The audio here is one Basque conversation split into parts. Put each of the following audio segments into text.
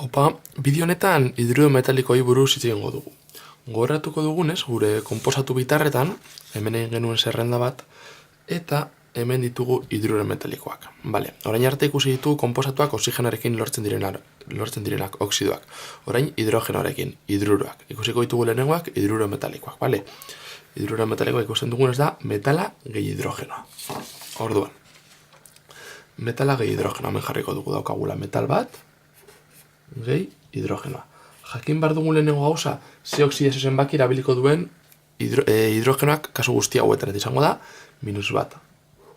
Bideo honetan hidruro metalikoei buruz hitz egingo dugu. Gogoratuko dugunez, gure konposatu bitarretan, hemen egin genuen zerrenda bat, eta hemen ditugu hidruro metalikoak. Bale, orain arte ikusi ditugu konposatuak oxigenoarekin lortzen direnak oxidoak. Orain hidrogenoarekin, hidruroak. Ikusiko ditugu lehenengoak hidruro metalikoak, bale? Hidruro metalikoak ikusten dugunez da metala gehi hidrogenoa. Orduan, metala gehi hidrogenoa, hemen jarriko dugu daukagula metal bat, gehi hidrogenoa. Jakin behar dugun lehenengo gauza, ze oxidazio zenbaki erabiliko duen hidrogenoak kasu guztia hauetan, eta izango da, -1.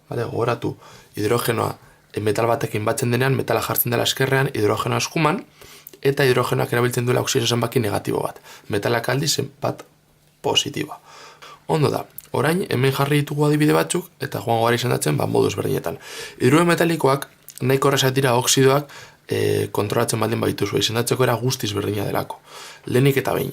Vale, gogoratu, hidrogenoa metal batekin batzen denean, metala jartzen dela eskerrean, hidrogenoa eskuman, eta hidrogenoak erabiltzen duela oxidazio zenbaki negatibo bat. Metalak aldiz bat positiboa. Ondo da, orain hemen jarri ditugu adibide batzuk, eta joango gara izendatzen moduz berdinetan. Hidruro metalikoak nahiko errazak dira oxidoak kontrolatzen baldin baituzu, izendatzeko era guztiz berdina delako. Lehenik eta behin,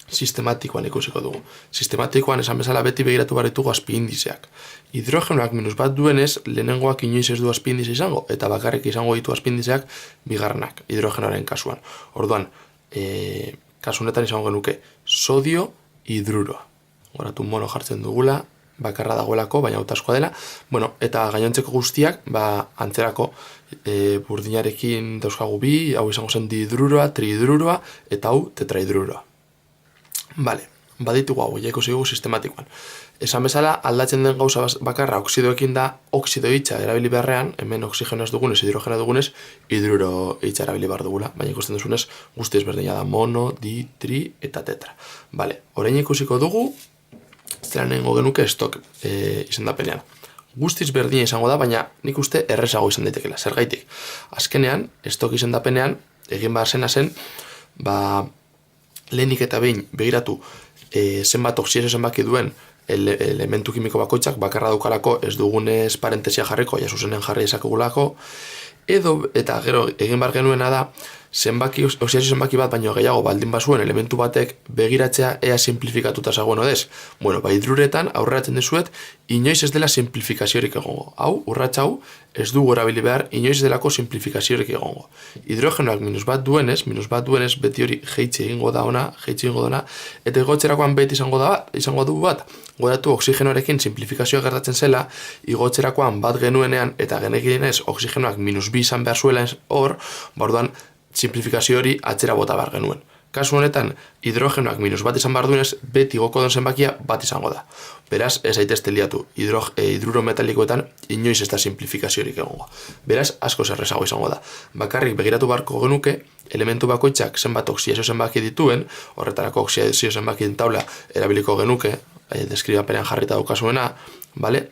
sistematikoan ikusiko dugu. Sistematikoan esan bezala beti begiratu behar ditugu azpiindizeak. Hidrogenoak -1 duenez, lehenengoak inoiz ez du azpiindize izango, eta bakarrik izango ditu azpiindizeak bigarrenak, hidrogenoaren kasuan. Orduan, kasu honetan izango genuke sodio hidruroa. Goratu mono jartzen dugula, bakarra dagoelako, baina hautaskoa dela. Bueno, eta gainontzeko guztiak, antzerako burdinarekin dauzkagu bi, hau izango zen dihidruroa, trihidruroa, eta hau tetrahidruroa. Bale, baditugu hau, ikusi dugu sistematikoan. Esan bezala, aldatzen den gauza bakarra oxidoekin da, oxido hitza erabili beharrean, hemen oxigenoaz dugunez, hidrogena dugunez, hidruro hitza erabili behar dugula. Baina ikusten duzunez, guztiz berdina da mono, di, tri eta tetra. Bale, orain ikusiko dugu, zera nengo genuke estok izendapenean. Guztiz berdina izango da, baina nik uste errezago izan daitekela. Zergaitik, azkenean, estok izendapenean, egin behar zena zen, lehenik eta behin begiratu zenbat oxidazio zenbaki duen elementu kimiko bakoitzak bakarra daukalako ez dugunez parentesia jarriko, jasuzenen jarri esakugulako, eta gero egin behar genuena da, oxidazio zenbaki bat baino gehiago baldin bazuen elementu batek begiratzea ea simplifikatuta zagoen odez. Bueno, hidruretan aurreratzen dezuet, inoiz ez dela simplifikaziorik egongo. Hau, urratz hau, ez dugu erabili behar, inoiz delako simplifikaziorik egongo. Hidrogenoak -1 duenez, beti hori jeitzi egingo da ona, eta igotzerakoan beti izango du bat. Goratu oxigenoarekin simplifikazioa gertatzen zela, igotzerakoan bat genuenean, eta genekinez oxigenoak -2 izan behar zuela hor, orduan simplifikazio hori atzera bota behar genuen. Kasu honetan, hidrogenoak -1 izan behar duenez, beti igoko den zenbakia bat izango da. Beraz, ez zaitezte liatu, hidruro metalikoetan inoiz ez da simplifikaziorik egongo. Beraz, asko zerrezago izango da. Bakarrik begiratu beharko genuke, elementu bakoitzak zenbat oxidazio zenbaki dituen, horretarako oxidazio zenbakien taula erabiliko genuke, deskribapenean jarrita daukasuena, bale?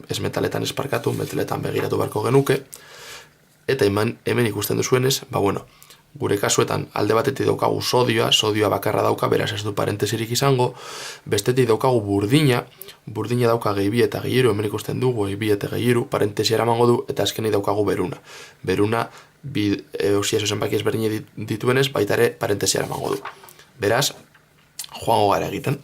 Ez metaletan esparkatu, metaletan begiratu beharko genuke, eta hemen ikusten duzuenez, gure kasuetan alde batetik daukagu sodioa bakarra dauka, beraz ez du parentesirik izango, bestetik daukagu burdina dauka gehi bi eta gehi hiru, hemen ikusten dugu gehi bi eta gehi hiru, parentesia eramango du, eta azkenei daukagu beruna. Beruna, bi oxidazio zenbaki ezberdin dituenez, baita ere parentesia eramango du. Beraz, joango gara egiten.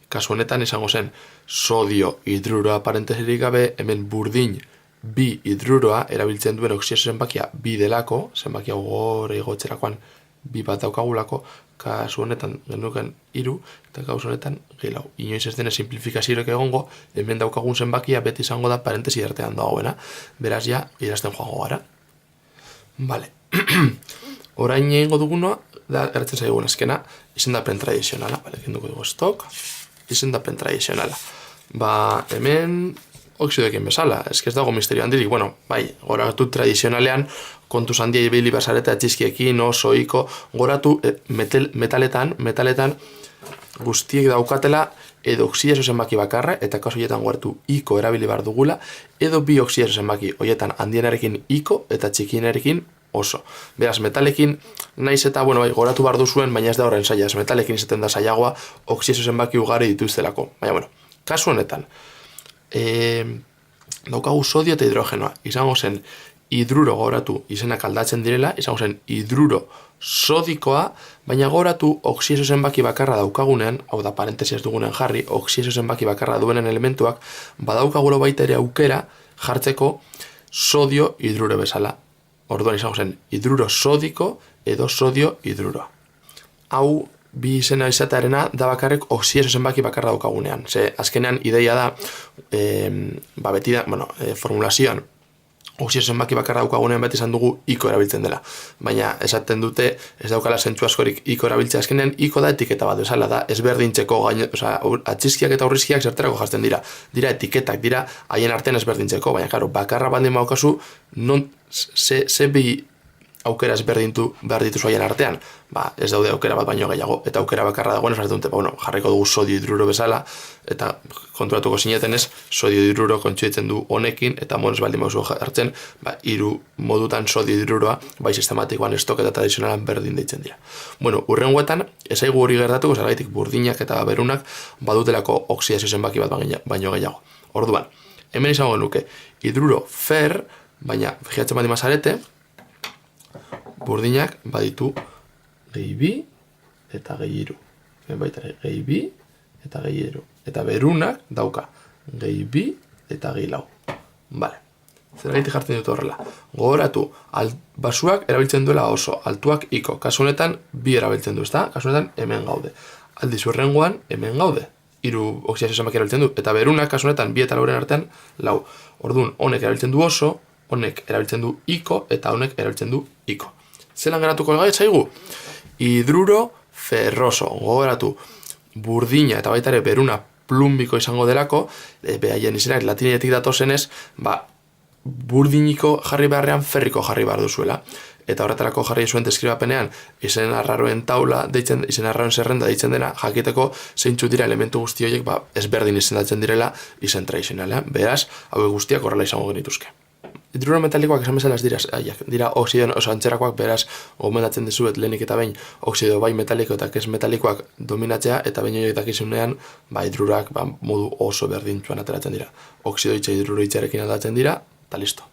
Kasu honetan izango zen sodio hidruroa parentesirik gabe, hemen burdin bi hidruroa erabiltzen duen oxidazio zenbakia bi delako, zenbakia gore igotzerakoan bi bat daukagulako, kasu honetan genuken 3, eta kasu honetan gehi 4. Inoiz ez dena simplifikazioak egongo, hemen daukagun zenbakia beti izango da parentesi artean dagoena, beraz ja, idazten joango gara. Bale, orain egingo duguna, da gertzen zaigun azkena, izendapen tradizionala, kenduko dugu stok, izendapen tradizionala. Hemen oxidoekin bezala, ez dago misterio handirik, goratu tradizionalean, kontuz handia ibili basareta txizkiekin, soiko, goratu metaletan guztiek daukatela edo oxidazio zenbaki bakarra, eta kasu horietan goratu iko erabili behar dugula, edo bi oxidazio zenbaki, horietan handienarekin iko eta txikienarekin oso. Beraz, metalekin naiz eta, goratu behar duzuen, baina ez da horren zaila, metalekin izaten da zailagoa, oxidazio zenbaki ugari dituztelako. Baina, kasu honetan, daukagu sodio eta hidrogenoa. Izango zen hidruro goratu izenak aldatzen direla, izango zen hidruro sodikoa, baina goratu oxidazio zenbaki bakarra daukagunean, hau da parentesia ez dugunen jarri, oxidazio zenbaki bakarra duenen elementuak, badaukagulo baita ere aukera jartzeko sodio hidruro bezala. orduan izango zen hidruro sodiko edo sodio hidruroa. Hau, bi izena izatearena da bakarrik oxidazio zenbaki bakarra daukagunean. Ze, azkenean ideia da, beti da, formulazioan, oxidazio zenbaki bakarra daukagunean beti izan dugu iko erabiltzen dela. Baina esaten dute, ez daukala zentzu askorik iko erabiltzea, azkenean iko da etiketa bat, bezala da, ezberdintzeko atxizkiak eta aurrizkiak zerterako jartzen dira. Dira etiketak, dira haien artean ezberdintzeko, baina, claro, bakarra baldin badaukazu, non, ze bi aukera ezberdintu behar dituzu haien artean, ez daude aukera bat baino gehiago, eta aukera bakarra dagoen esaten dute, jarriko dugu sodio hidruro bezala, eta konturatuko zineten ez, sodio hidruro kontsuditzen du honekin, eta ez baldin bauzu hartzen, hiru modutan sodio hidruroa, bai sistematikoan estoketa eta tradizionalan berdin deitzen dira. Hurrengoetan, ezaigu hori gertatuko, zergaitik burdinak eta berunak badutelako oksidazio zenbaki bat baino gehiago. Orduan, hemen izango genuke, hidruro fer, baina, fijatzen baldin mazarete, burdinak baditu gehi bi eta gehi hiru. Baita gehi bi eta gehi hiru. Eta berunak dauka gehi bi eta gehi lau. Bale. Zergatik jartzen dut horrela. Gogoratu, basuak erabiltzen duela oso, altuak iko. Kasu honetan bi erabiltzen du, ezta? Kasu honetan hemen gaude. Aldiz hurrengoan hemen gaude. Hiru oksidazio zenbaki erabiltzen du. Eta berunak kasu honetan bi eta lauren artean lau. Orduan, honek erabiltzen du oso, honek erabiltzen du iko eta honek erabiltzen du iko. Zelan geratuko gai zaigu? Hidruro ferroso. Gogoratu, burdina eta baita ere beruna plumbiko izango delako, behaien izenak latinetik datozenez, burdiniko jarri beharrean ferriko jarri behar duzuela. Eta horretarako jarri zuen deskribapenean izen arraroen taula, izen arraroen zerrenda deitzen dena, jakiteko zeintzu dira elementu guzti horiek ezberdin izendatzen direla izen tradizionalean. Beraz, hau guztiak horrela izango genituzke. Hidruro metalikoak esan bezala ez dira oxido antzerakoak, beraz gomendatzen dizuet lehenik eta behin oxido bai metaliko eta ez metalikoak dominatzea, eta behin horiek dakizunean hidrurak modu oso berdintzuan ateratzen dira. Oxido hitza hidruro hitzarekin aldatzen dira, eta listo.